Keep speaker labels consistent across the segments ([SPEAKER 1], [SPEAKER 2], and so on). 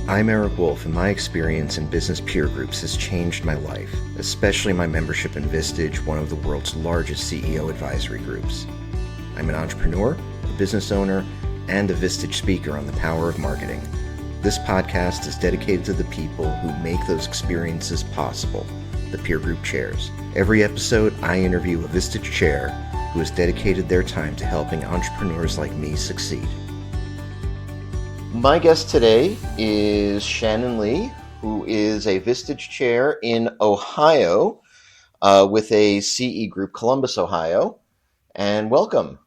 [SPEAKER 1] I'm Eric Wolf, and my experience in business peer groups has changed my life, especially my membership in Vistage, one of the world's largest CEO advisory groups. I'm an entrepreneur, a business owner, and a Vistage speaker on the power of marketing. This podcast is dedicated to the people who make those experiences possible, the peer group chairs. Every episode, I interview a Vistage chair who has dedicated their time to helping entrepreneurs like me succeed. My guest today is Shannon Lee, who is a Vistage chair in Ohio with a CE group, Columbus, Ohio. And welcome.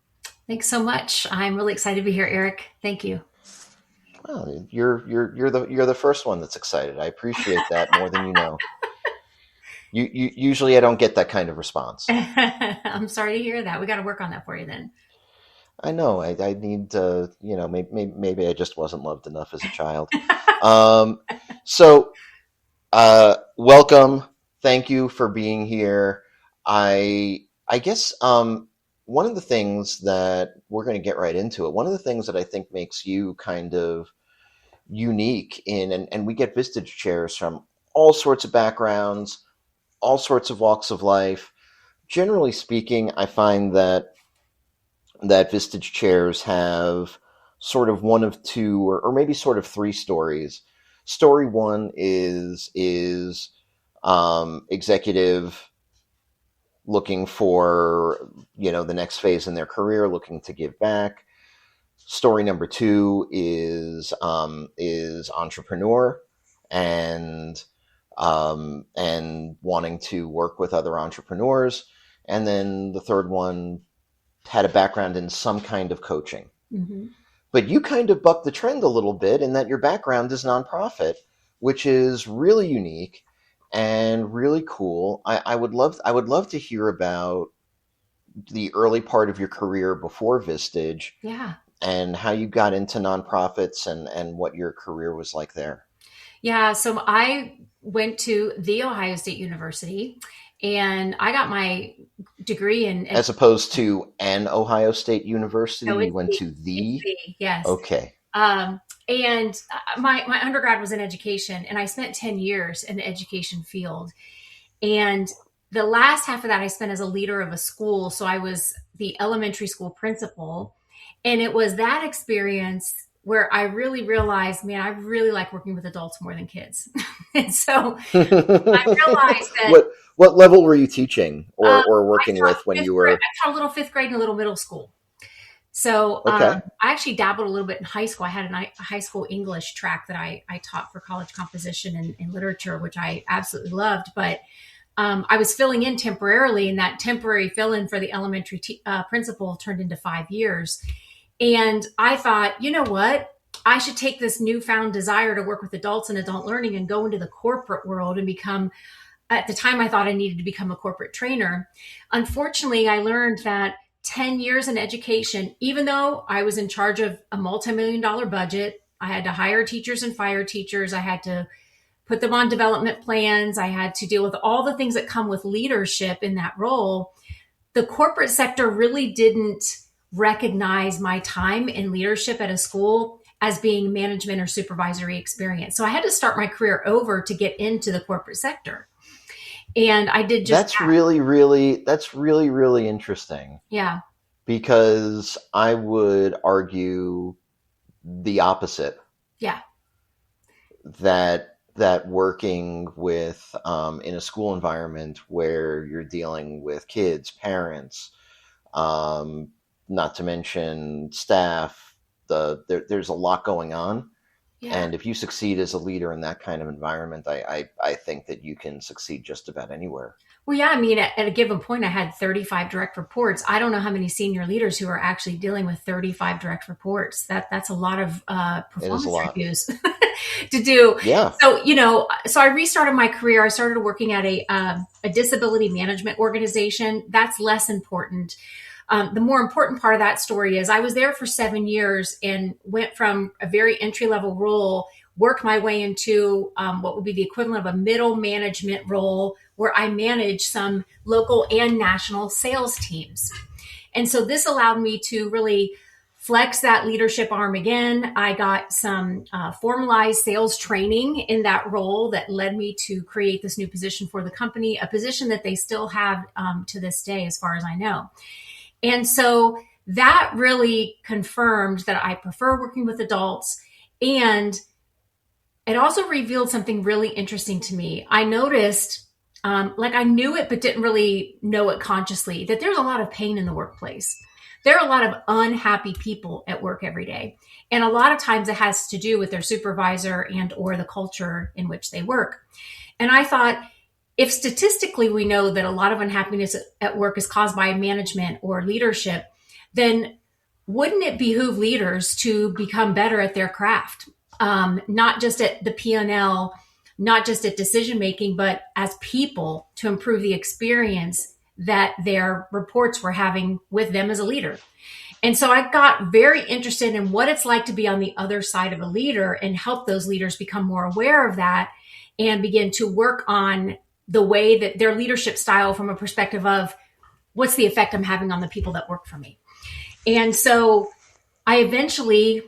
[SPEAKER 2] Thanks so much. I'm really excited to be here, Eric. Thank you.
[SPEAKER 1] Well, you're the first one that's excited. I appreciate that more than you know. You usually I don't get that kind of response.
[SPEAKER 2] I'm sorry to hear that. We got to work on that for you then.
[SPEAKER 1] I know. I need maybe I just wasn't loved enough as a child. Welcome. Thank you for being here. I guess one of the things that we're going to get right into it. One of the things that I think makes you kind of unique and we get Vistage chairs from all sorts of backgrounds, all sorts of walks of life. Generally speaking, I find that Vistage chairs have sort of one of two or maybe sort of three stories. Story one is executive looking for, the next phase in their career, looking to give back. Story number two is entrepreneur and wanting to work with other entrepreneurs. And then the third one had a background in some kind of coaching. Mm-hmm. But you kind of bucked the trend a little bit in that your background is nonprofit, which is really unique and really cool. I would love to hear about the early part of your career before Vistage.
[SPEAKER 2] Yeah.
[SPEAKER 1] And how you got into nonprofits and what your career was like there.
[SPEAKER 2] Yeah. So I went to The Ohio State University and I got my degree in...
[SPEAKER 1] As opposed to an Ohio State University,
[SPEAKER 2] no,
[SPEAKER 1] you went to the...
[SPEAKER 2] Yes.
[SPEAKER 1] Okay.
[SPEAKER 2] And my undergrad was in education, and I spent 10 years in the education field. And the last half of that I spent as a leader of a school. So I was the elementary school principal. And it was that experience where I really realized, man, I really like working with adults more than kids. And so I realized that...
[SPEAKER 1] What level were you teaching or working with when you were...
[SPEAKER 2] I taught a little fifth grade and a little middle school. So
[SPEAKER 1] okay.
[SPEAKER 2] I actually dabbled a little bit in high school. I had a high school English track that I taught for college composition and literature, which I absolutely loved. But I was filling in temporarily, and that temporary fill-in for the elementary principal turned into 5 years. And I thought, you know what? I should take this newfound desire to work with adults and adult learning and go into the corporate world and become... At the time, I thought I needed to become a corporate trainer. Unfortunately, I learned that 10 years in education, even though I was in charge of a multi-million-dollar budget, I had to hire teachers and fire teachers. I had to put them on development plans. I had to deal with all the things that come with leadership in that role. The corporate sector really didn't recognize my time in leadership at a school as being management or supervisory experience. So I had to start my career over to get into the corporate sector. And I did just
[SPEAKER 1] that's really, really interesting.
[SPEAKER 2] Yeah.
[SPEAKER 1] Because I would argue the opposite.
[SPEAKER 2] Yeah.
[SPEAKER 1] That working with in a school environment where you're dealing with kids, parents, not to mention staff, there's a lot going on. Yeah. And if you succeed as a leader in that kind of environment, I think that you can succeed just about anywhere.
[SPEAKER 2] Well, yeah, I mean, at a given point, I had 35 direct reports. I don't know how many senior leaders who are actually dealing with 35 direct reports. That's a lot of performance reviews to do.
[SPEAKER 1] Yeah.
[SPEAKER 2] So, so I restarted my career. I started working at a disability management organization. That's less important. The more important part of that story is I was there for 7 years and went from a very entry-level role, worked my way into what would be the equivalent of a middle management role where I managed some local and national sales teams. And so this allowed me to really flex that leadership arm again. I got some formalized sales training in that role that led me to create this new position for the company, a position that they still have to this day, as far as I know. And so that really confirmed that I prefer working with adults. And it also revealed something really interesting to me. I noticed, like I knew it, but didn't really know it consciously, that there's a lot of pain in the workplace. There are a lot of unhappy people at work every day. And a lot of times it has to do with their supervisor and or the culture in which they work. And I thought, if statistically we know that a lot of unhappiness at work is caused by management or leadership, then wouldn't it behoove leaders to become better at their craft? Not just at the P&L, not just at decision making, but as people to improve the experience that their reports were having with them as a leader. And so I got very interested in what it's like to be on the other side of a leader and help those leaders become more aware of that and begin to work on the way that their leadership style from a perspective of what's the effect I'm having on the people that work for me. And so I eventually,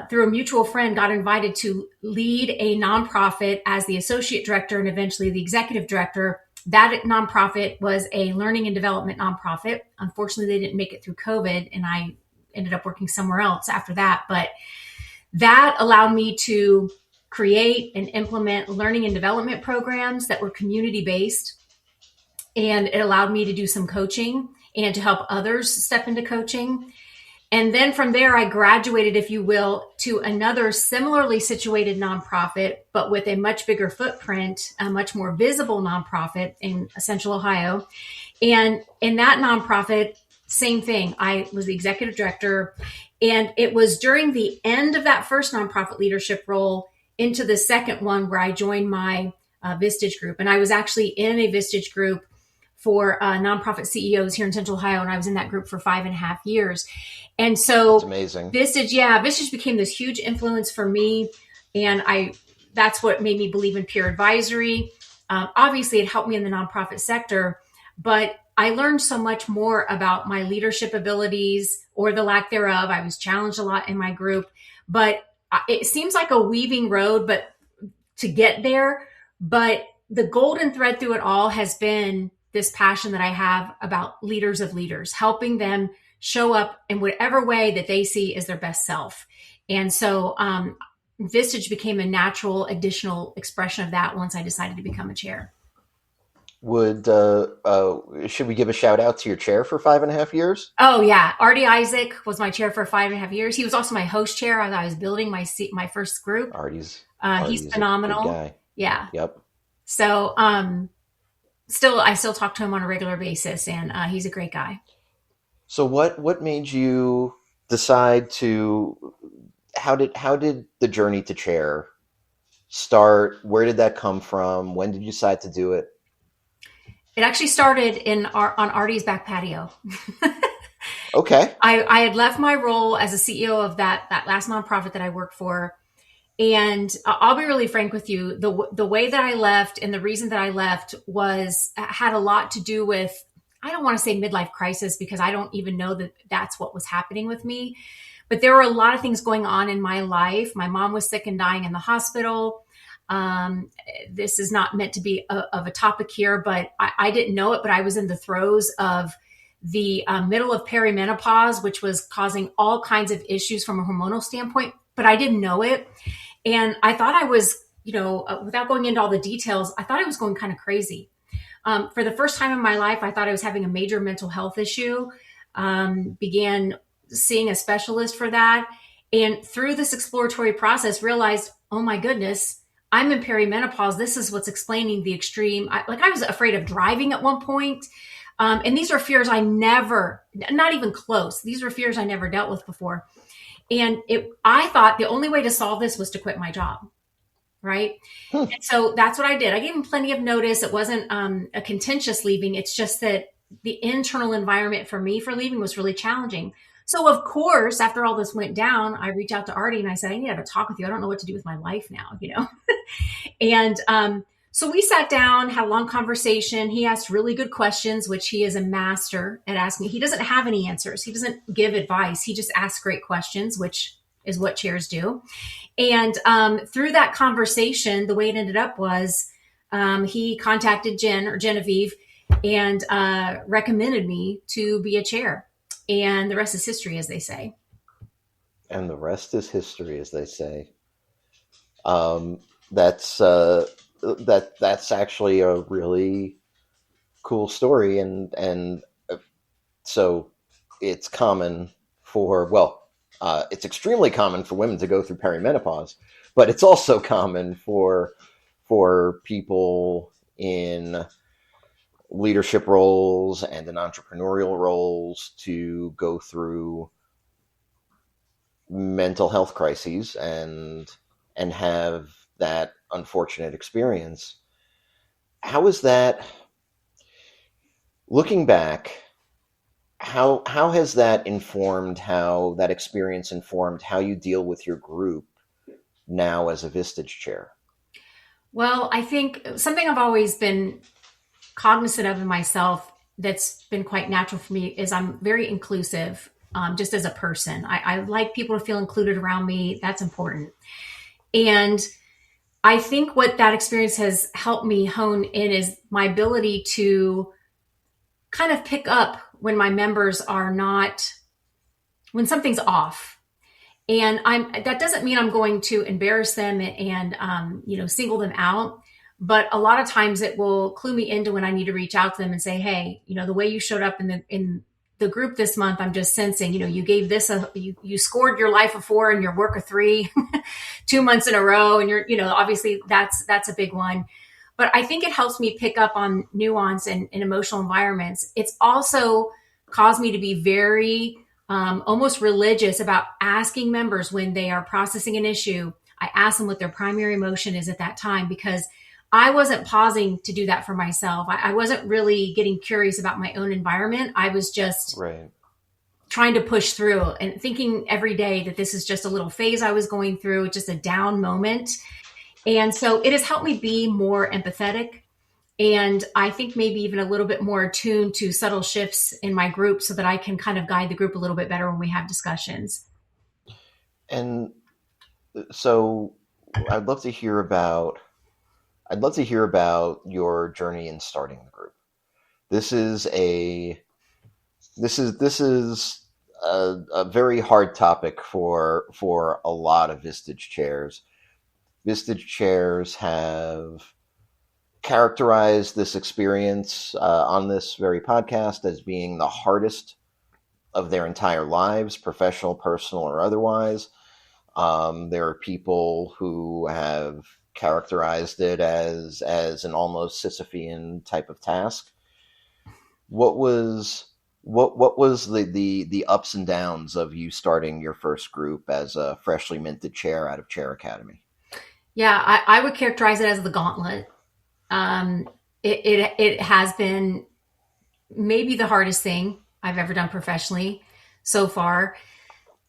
[SPEAKER 2] through a mutual friend, got invited to lead a nonprofit as the associate director and eventually the executive director. That nonprofit was a learning and development nonprofit. Unfortunately, they didn't make it through COVID, and I ended up working somewhere else after that. But that allowed me to create and implement learning and development programs that were community based. And it allowed me to do some coaching and to help others step into coaching. And then from there, I graduated, if you will, to another similarly situated nonprofit, but with a much bigger footprint, a much more visible nonprofit in Central Ohio. And in that nonprofit, same thing. I was the executive director. And it was during the end of that first nonprofit leadership role into the second one where I joined my Vistage group. And I was actually in a Vistage group for nonprofit CEOs here in Central Ohio. And I was in that group for 5.5 years. And so
[SPEAKER 1] That's amazing.
[SPEAKER 2] Vistage became this huge influence for me. And that's what made me believe in peer advisory. Obviously, it helped me in the nonprofit sector, but I learned so much more about my leadership abilities or the lack thereof. I was challenged a lot in my group, but it seems like a weaving road, but to get there. But the golden thread through it all has been this passion that I have about leaders of leaders, helping them show up in whatever way that they see as their best self. And so Vistage became a natural additional expression of that once I decided to become a chair.
[SPEAKER 1] Should we give a shout out to your chair for 5.5 years?
[SPEAKER 2] Oh yeah, Artie Isaac was my chair for 5.5 years. He was also my host chair as I was building my first group.
[SPEAKER 1] Artie's
[SPEAKER 2] He's phenomenal.
[SPEAKER 1] a good guy.
[SPEAKER 2] Yeah.
[SPEAKER 1] Yep.
[SPEAKER 2] So I still talk to him on a regular basis, and he's a great guy.
[SPEAKER 1] So what made you decide to? How did the journey to chair start? Where did that come from? When did you decide to do it?
[SPEAKER 2] It actually started on Artie's back patio.
[SPEAKER 1] Okay.
[SPEAKER 2] I had left my role as a CEO of that last nonprofit that I worked for. And I'll be really frank with you. The way that I left and the reason that I left had a lot to do with, I don't want to say midlife crisis because I don't even know that that's what was happening with me. But there were a lot of things going on in my life. My mom was sick and dying in the hospital. This is not meant to be of a topic here, but I didn't know it, but I was in the throes of the middle of perimenopause, which was causing all kinds of issues from a hormonal standpoint, but I didn't know it. And I thought I was, without going into all the details, I thought I was going kind of crazy. For the first time in my life, I thought I was having a major mental health issue, began seeing a specialist for that. And through this exploratory process, realized, oh my goodness, I'm in perimenopause. This is what's explaining the extreme. I was afraid of driving at one point. And these are fears not even close. These were fears I never dealt with before. And I thought the only way to solve this was to quit my job. Right. And so that's what I did. I gave him plenty of notice. It wasn't a contentious leaving. It's just that the internal environment for me for leaving was really challenging. So of course, after all this went down, I reached out to Artie and I said, I need to have a talk with you. I don't know what to do with my life now, And So we sat down, had a long conversation. He asked really good questions, which he is a master at asking. He doesn't have any answers. He doesn't give advice. He just asks great questions, which is what chairs do. And through that conversation, the way it ended up was he contacted Jen or Genevieve and recommended me to be a chair. And the rest is history, as they say.
[SPEAKER 1] And the rest is history, as they say. Um, that's actually a really cool story, and so it's common for it's extremely common for women to go through perimenopause, but it's also common for people in leadership roles and in entrepreneurial roles to go through mental health crises and have that unfortunate experience. How is that, looking back, how has that informed, how that experience informed how you deal with your group now as a Vistage chair?
[SPEAKER 2] Well, I think something I've always been cognizant of in myself that's been quite natural for me is I'm very inclusive, just as a person. I like people to feel included around me. That's important. And I think what that experience has helped me hone in is my ability to kind of pick up when my members are not, when something's off. And that doesn't mean I'm going to embarrass them and single them out. But a lot of times it will clue me into when I need to reach out to them and say, hey, the way you showed up in the group this month, I'm just sensing, you gave this you scored your life a 4 and your work a 3 2 months in a row. And obviously that's a big one. But I think it helps me pick up on nuance and emotional environments. It's also caused me to be very almost religious about asking members when they are processing an issue. I ask them what their primary emotion is at that time, because I wasn't pausing to do that for myself. I wasn't really getting curious about my own environment. I was just
[SPEAKER 1] Right.
[SPEAKER 2] trying to push through and thinking every day that this is just a little phase I was going through, just a down moment. And so it has helped me be more empathetic, and I think maybe even a little bit more attuned to subtle shifts in my group so that I can kind of guide the group a little bit better when we have discussions.
[SPEAKER 1] And so I'd love to hear about your journey in starting the group. This is a very hard topic for a lot of Vistage chairs. Vistage chairs have characterized this experience on this very podcast as being the hardest of their entire lives, professional, personal, or otherwise. There are people who have characterized it as an almost Sisyphean type of task. What was the ups and downs of you starting your first group as a freshly minted chair out of Chair Academy?
[SPEAKER 2] Yeah, I would characterize it as the gauntlet. It has been maybe the hardest thing I've ever done professionally so far.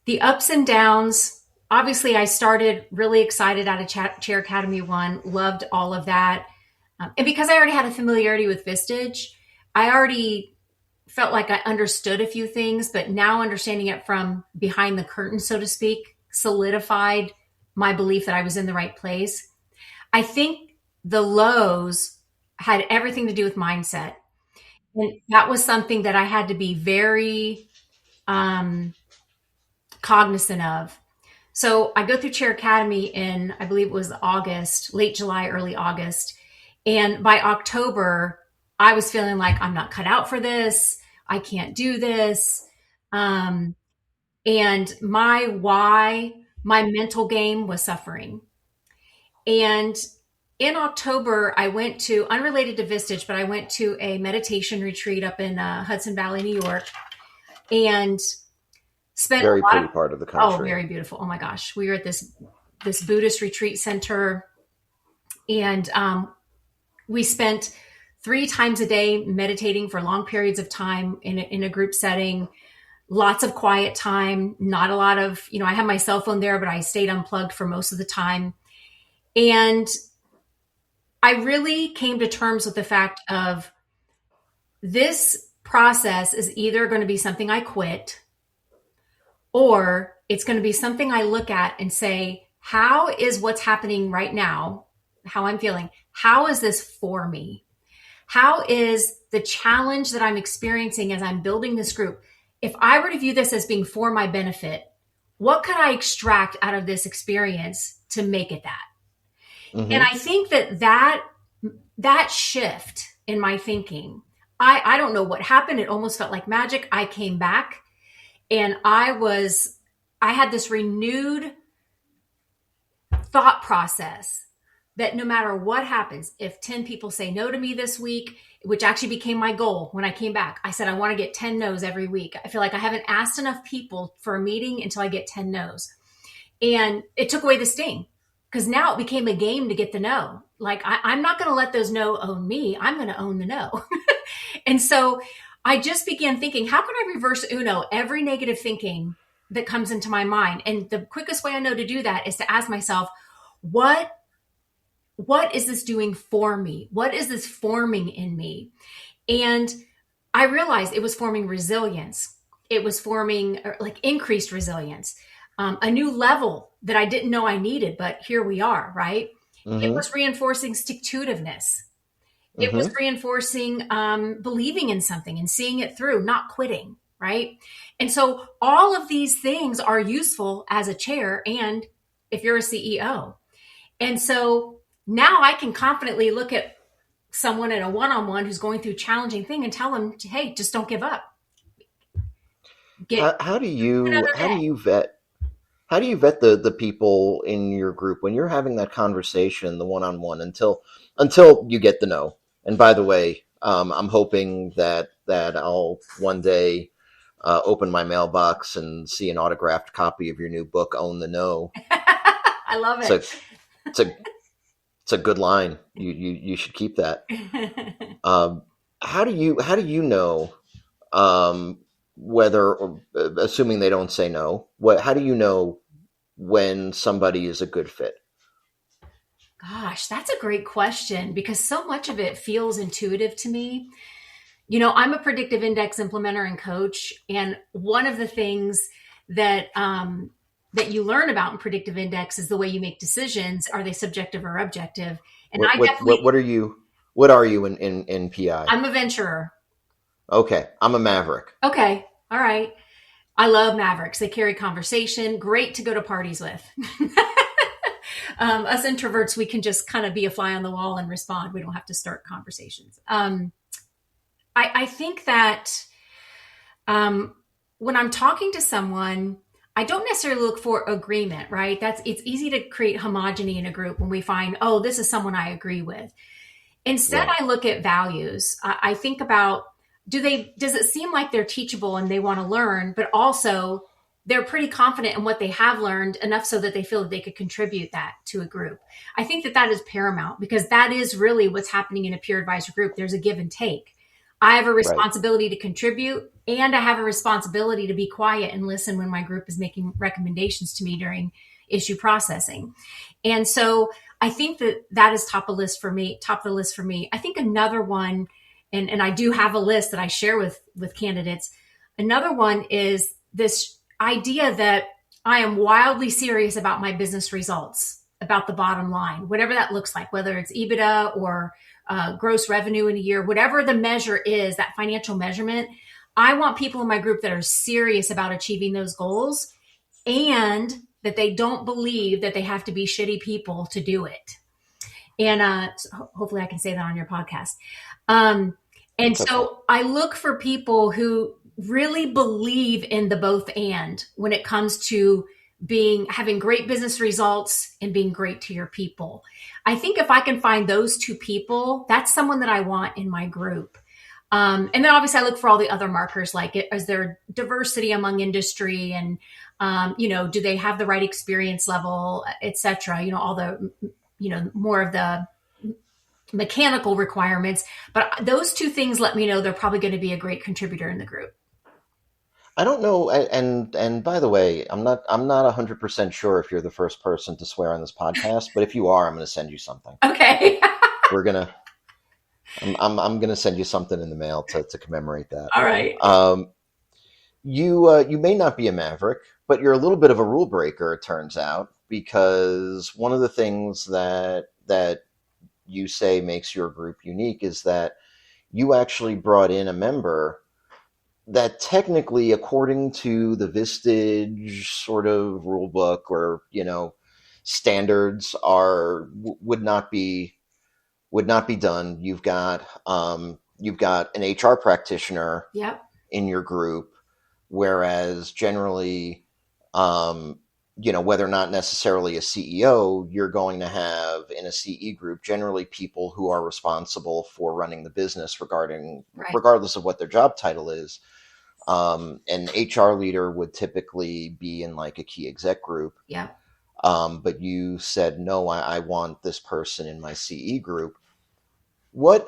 [SPEAKER 2] The ups and downs, obviously, I started really excited out of Chair Academy 1, loved all of that. And because I already had a familiarity with Vistage, I already felt like I understood a few things, but now understanding it from behind the curtain, so to speak, solidified my belief that I was in the right place. I think the lows had everything to do with mindset. And that was something that I had to be very cognizant of. So I go through Chair Academy in, I believe it was August, late July, early August. And by October, I was feeling like I'm not cut out for this. I can't do this. And my mental game was suffering. And in October, I went to, unrelated to Vistage, but I went to a meditation retreat up in Hudson Valley, New York, and spent
[SPEAKER 1] Very
[SPEAKER 2] a lot
[SPEAKER 1] pretty
[SPEAKER 2] of,
[SPEAKER 1] part of the
[SPEAKER 2] oh,
[SPEAKER 1] country.
[SPEAKER 2] very beautiful. Oh my gosh. We were at this Buddhist retreat center, and we spent 3 times a day meditating for long periods of time in a group setting, lots of quiet time, not a lot of, I had my cell phone there, but I stayed unplugged for most of the time. And I really came to terms with the fact of this process is either going to be something I quit, or it's going to be something I look at and say, how is what's happening right now, how I'm feeling, how is this for me? How is the challenge that I'm experiencing as I'm building this group? If I were to view this as being for my benefit, what could I extract out of this experience to make it that? And
[SPEAKER 1] Mm-hmm.
[SPEAKER 2] I think that shift in my thinking, I don't know what happened. It almost felt like magic. I came back and I had this renewed thought process that no matter what happens, if 10 people say no to me this week, which actually became my goal when I came back, I said, I want to get 10 no's every week. I feel like I haven't asked enough people for a meeting until I get 10 no's. And it took away the sting because now it became a game to get the no. Like, I'm not going to let those no own me. I'm going to own the no. And so I just began thinking, how can I reverse Uno every negative thinking that comes into my mind? And the quickest way I know to do that is to ask myself, what what is this doing for me? What is this forming in me? And I realized it was forming resilience. It was forming like increased resilience, a new level that I didn't know I needed, but here we are, right? It
[SPEAKER 1] Mm-hmm.
[SPEAKER 2] was reinforcing stick to itiveness. It was
[SPEAKER 1] Mm-hmm.
[SPEAKER 2] reinforcing believing in something and seeing it through, not quitting, right? And so all of these things are useful as a chair and if you're a CEO. And so now I can confidently look at someone in a one-on-one who's going through a challenging thing and tell them, hey, just don't give up. Get
[SPEAKER 1] How do you
[SPEAKER 2] another day.
[SPEAKER 1] how do you vet the people in your group when you're having that conversation, the one on one, until you get the no? And by the way, I'm hoping that I'll one day open my mailbox and see an autographed copy of your new book, Own the No.
[SPEAKER 2] I love
[SPEAKER 1] It's
[SPEAKER 2] it.
[SPEAKER 1] a it's a it's a good line. You should keep that. Um, how do you know whether, assuming they don't say no, what how do you know when somebody is a good fit?
[SPEAKER 2] Gosh, that's a great question because so much of it feels intuitive to me. You know, I'm a predictive index implementer and coach, and one of the things that that you learn about in predictive index is the way you make decisions. Are they subjective or objective? And I definitely,
[SPEAKER 1] What are you? What are you in PI?
[SPEAKER 2] I'm a venturer.
[SPEAKER 1] Okay, I'm a maverick.
[SPEAKER 2] Okay, all right. I love Mavericks. They carry conversation. Great to go to parties with. Us introverts, we can just kind of be a fly on the wall and respond. We don't have to start conversations. I think that um, when I'm talking to someone, I don't necessarily look for agreement, right? It's easy to create homogeny in a group when we find, oh, this is someone I agree with. Instead,
[SPEAKER 1] Right,
[SPEAKER 2] I look at values. I think about does it seem like they're teachable and they want to learn, but also they're pretty confident in what they have learned enough so that they feel that they could contribute that to a group. I think that is paramount because that is really what's happening in a peer advisor group. There's a give and take. I have a
[SPEAKER 1] right.
[SPEAKER 2] responsibility to contribute and I have a responsibility to be quiet and listen when my group is making recommendations to me during issue processing. And so I think that is top of the list for me. I think another one, and I do have a list that I share with candidates. Another one is this idea that I am wildly serious about my business results, about the bottom line, whatever that looks like, whether it's EBITDA or gross revenue in a year, whatever the measure is, that financial measurement. I want people in my group that are serious about achieving those goals and that they don't believe that they have to be shitty people to do it. And so hopefully I can say that on your podcast. Um, and
[SPEAKER 1] It's okay.
[SPEAKER 2] so I look for people who really believe in the both and when it comes to having great business results and being great to your people. I think if I can find those two people, that's someone that I want in my group. And then obviously I look for all the other markers like is there diversity among industry and do they have the right experience level, et cetera, all the, more of the mechanical requirements. But those two things let me know they're probably going to be a great contributor in the group.
[SPEAKER 1] I don't know, and by the way, I'm not 100% sure if you're the first person to swear on this podcast, but if you are, I'm going to send you something.
[SPEAKER 2] Okay.
[SPEAKER 1] We're gonna. I'm gonna send you something in the mail to commemorate that.
[SPEAKER 2] All right.
[SPEAKER 1] Um, you may not be a maverick, but you're a little bit of a rule breaker, it turns out, because one of the things that you say makes your group unique is that you actually brought in a member that technically, according to the Vistage sort of rule book or standards, are would not be done. You've got an HR practitioner
[SPEAKER 2] Yep.
[SPEAKER 1] in your group, whereas generally, whether or not necessarily a CEO, you're going to have in a CE group generally people who are responsible for running the business
[SPEAKER 2] Right.
[SPEAKER 1] regardless of what their job title is. An HR leader would typically be in like a key exec group.
[SPEAKER 2] Yep.
[SPEAKER 1] But you said, no, I want this person in my CE group. What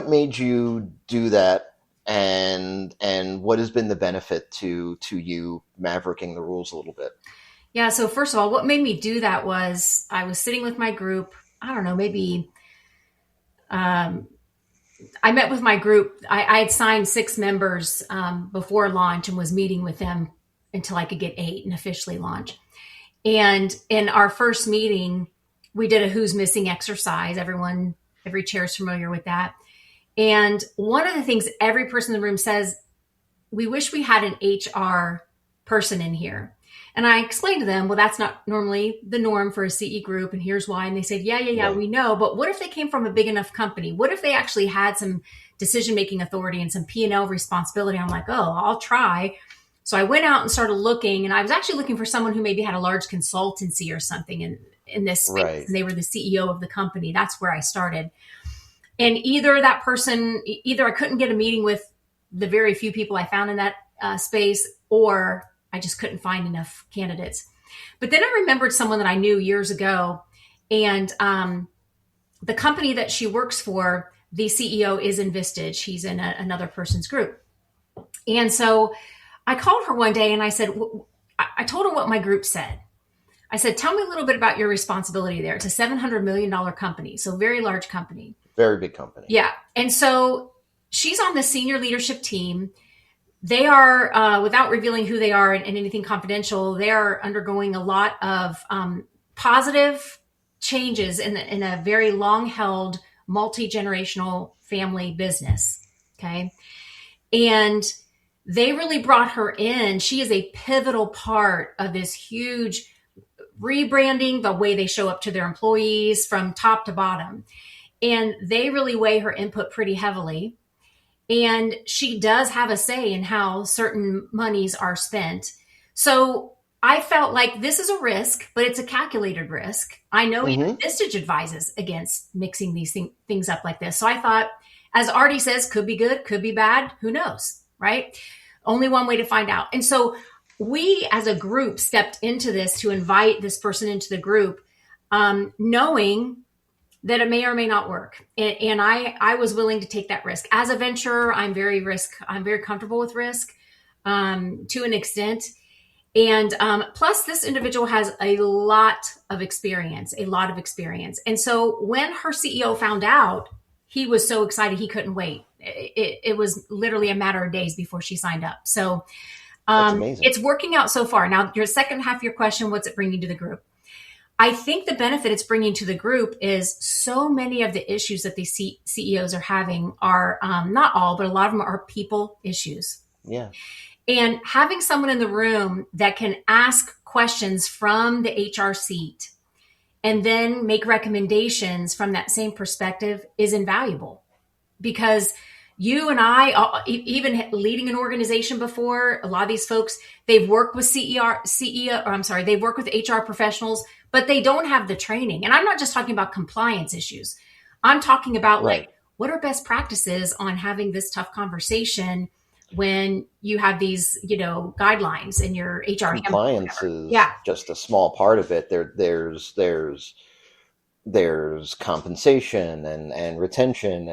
[SPEAKER 1] made you do that, and what has been the benefit to you mavericking the rules a little bit?
[SPEAKER 2] Yeah. So first of all, what made me do that was I was sitting with my group. I don't know, maybe um, I met with my group. I had signed 6 members before launch and was meeting with them until I could get 8 and officially launch. And in our first meeting, we did a who's missing exercise. Every chair is familiar with that. And one of the things every person in the room says, we wish we had an HR person in here. And I explained to them, well, that's not normally the norm for a CE group. And here's why. And they said, yeah,
[SPEAKER 1] Right.
[SPEAKER 2] we know. But what if they came from a big enough company? What if they actually had some decision-making authority and some P&L responsibility? I'm like, oh, I'll try. So I went out and started looking, and I was actually looking for someone who maybe had a large consultancy or something in this space.
[SPEAKER 1] Right.
[SPEAKER 2] And they were the CEO of the company. That's where I started. And either I couldn't get a meeting with the very few people I found in that space, or I just couldn't find enough candidates. But then I remembered someone that I knew years ago, and the company that she works for, the CEO is in Vistage. He's in another person's group. And so I called her one day and I said, I told her what my group said. I said, tell me a little bit about your responsibility there. It's a $700 million company, so very large company.
[SPEAKER 1] Very big company.
[SPEAKER 2] Yeah. And so she's on the senior leadership team. They are, without revealing who they are and anything confidential, they are undergoing a lot of positive changes in a very long held, multi-generational family business. Okay. And they really brought her in. She is a pivotal part of this huge rebranding, the way they show up to their employees from top to bottom. And they really weigh her input pretty heavily. And she does have a say in how certain monies are spent. So I felt like this is a risk, but it's a calculated risk. I know even
[SPEAKER 1] Mm-hmm.
[SPEAKER 2] Vistage advises against mixing these things up like this. So I thought, as Artie says, could be good, could be bad. Who knows, right? Only one way to find out. And so we as a group stepped into this to invite this person into the group, knowing that it may or may not work. And I was willing to take that risk. As a venturer, I'm very comfortable with risk to an extent. And plus, this individual has a lot of experience. And so when her CEO found out, he was so excited he couldn't wait. It was literally a matter of days before she signed up. So
[SPEAKER 1] That's amazing.
[SPEAKER 2] it's working out so far. Now, your second half of your question, what's it bringing to the group? I think the benefit it's bringing to the group is so many of the issues that these CEOs are having are not all, but a lot of them are people issues.
[SPEAKER 1] Yeah.
[SPEAKER 2] And having someone in the room that can ask questions from the HR seat and then make recommendations from that same perspective is invaluable, because you and I, even leading an organization before, a lot of these folks, they've worked with they've worked with HR professionals, but they don't have the training. And I'm not just talking about compliance issues. I'm talking about
[SPEAKER 1] Right.
[SPEAKER 2] what are best practices on having this tough conversation when you have these, guidelines in your HR handbook.
[SPEAKER 1] Compliance is
[SPEAKER 2] Yeah.
[SPEAKER 1] just a small part of it. There's compensation and retention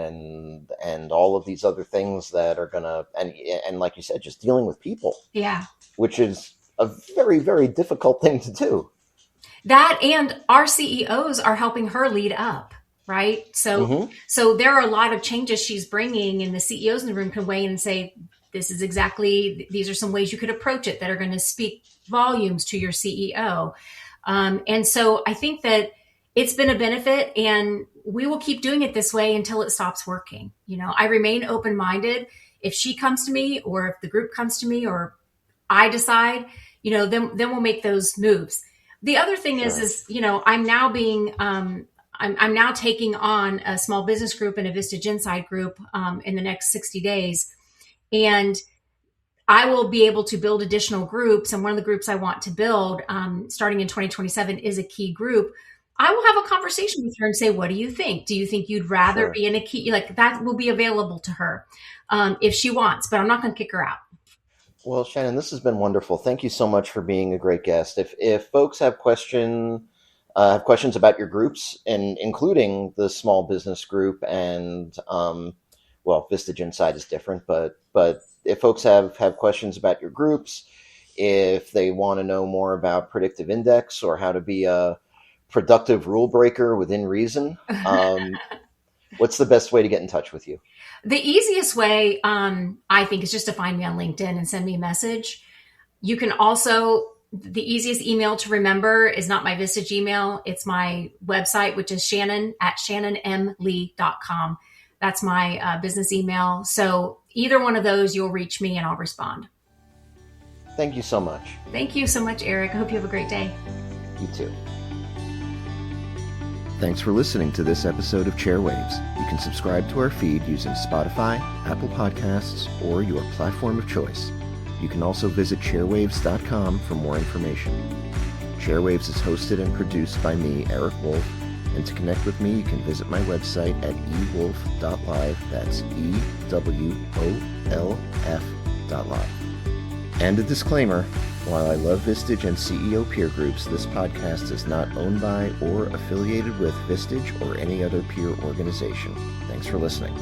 [SPEAKER 1] and all of these other things that are gonna, and like you said, just dealing with people,
[SPEAKER 2] Yeah.
[SPEAKER 1] which is a very, very difficult thing to do.
[SPEAKER 2] That and our CEOs are helping her lead up, right?
[SPEAKER 1] Hmm.
[SPEAKER 2] So there are a lot of changes she's bringing, and the CEOs in the room can weigh in and say, this is exactly, these are some ways you could approach it that are going to speak volumes to your CEO. And so I think that it's been a benefit, and we will keep doing it this way until it stops working. I remain open minded. If she comes to me, or if the group comes to me, or I decide, then we'll make those moves. The other thing
[SPEAKER 1] Sure.
[SPEAKER 2] is, I'm now being, I'm now taking on a small business group and a Vistage Inside group in the next 60 days. And I will be able to build additional groups. And one of the groups I want to build starting in 2027 is a key group. I will have a conversation with her and say, what do you think? Do you think you'd rather
[SPEAKER 1] Sure.
[SPEAKER 2] be in a key? Like, that will be available to her if she wants, but I'm not going to kick her out.
[SPEAKER 1] Well, Shannon, this has been wonderful. Thank you so much for being a great guest. If folks have questions about your groups, and including the small business group, and well, Vistage Inside is different, but if folks have questions about your groups, if they want to know more about predictive index or how to be a productive rule breaker within reason, what's the best way to get in touch with you?
[SPEAKER 2] The easiest way, I think, is just to find me on LinkedIn and send me a message. You can also, the easiest email to remember is not my Vistage email. It's my website, which is Shannon at shannonmlee.com. That's my business email. So either one of those, you'll reach me and I'll respond.
[SPEAKER 1] Thank you so much.
[SPEAKER 2] Thank you so much, Eric. I hope you have a great day.
[SPEAKER 1] You too. Thanks for listening to this episode of Chairwaves. You can subscribe to our feed using Spotify, Apple Podcasts, or your platform of choice. You can also visit chairwaves.com for more information. Chairwaves is hosted and produced by me, Eric Wolf, and to connect with me, you can visit my website at ewolf.live. That's EWOLF.live. And a disclaimer, while I love Vistage and CEO peer groups, this podcast is not owned by or affiliated with Vistage or any other peer organization. Thanks for listening.